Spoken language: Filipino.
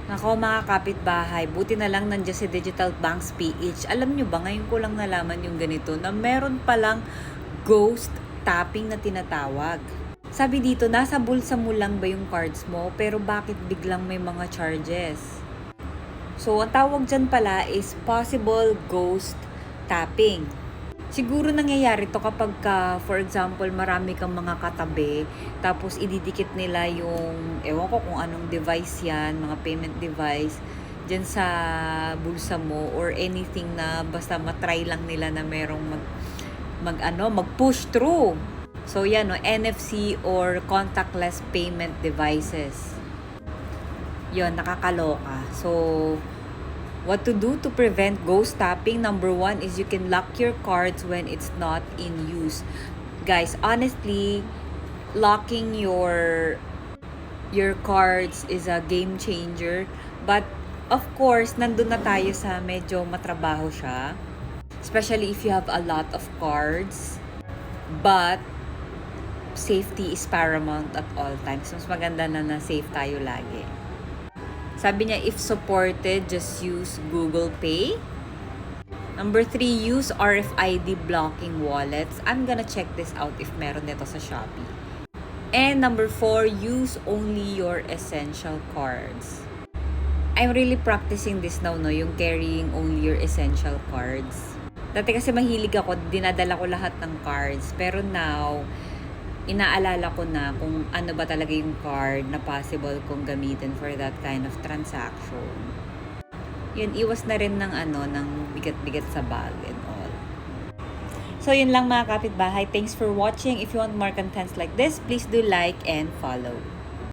Nako mga kapitbahay, buti na lang nandiyan si Digital Banks PH. Alam nyo ba, ngayon ko lang nalaman yung ganito na meron palang ghost tapping na tinatawag. Sabi dito, nasa bulsa mo lang ba yung cards mo, pero bakit biglang may mga charges? So, ang tawag dyan pala is possible ghost tapping. Siguro nangyayari to kapag for example, marami kang mga katabi, tapos ididikit nila yung, ewan ko kung anong device yan, mga payment device, dyan sa bulsa mo, or anything na basta matry lang nila na merong mag-push through. So yan, no, NFC or contactless payment devices. Yon, nakakaloka. So, what to do to prevent ghost tapping? Number 1 is you can lock your cards when it's not in use. Guys, honestly, locking your cards is a game changer. But, of course, nandun na tayo sa medyo matrabaho siya. Especially if you have a lot of cards. But, safety is paramount at all times. Mas maganda na safe tayo lagi. Sabi niya, if supported, just use Google Pay. Number 3, use RFID blocking wallets. I'm gonna check this out if meron nito sa Shopee. And number 4, use only your essential cards. I'm really practicing this now, no? Yung carrying only your essential cards. Dati kasi mahilig ako, dinadala ko lahat ng cards. Pero now, inaalala ko na kung ano ba talaga yung card na possible kong gamitin for that kind of transaction. Yun, iwas na rin ng ng bigat-bigat sa bag and all. So, yun lang mga kapitbahay. Thanks for watching. If you want more contents like this, please do like and follow.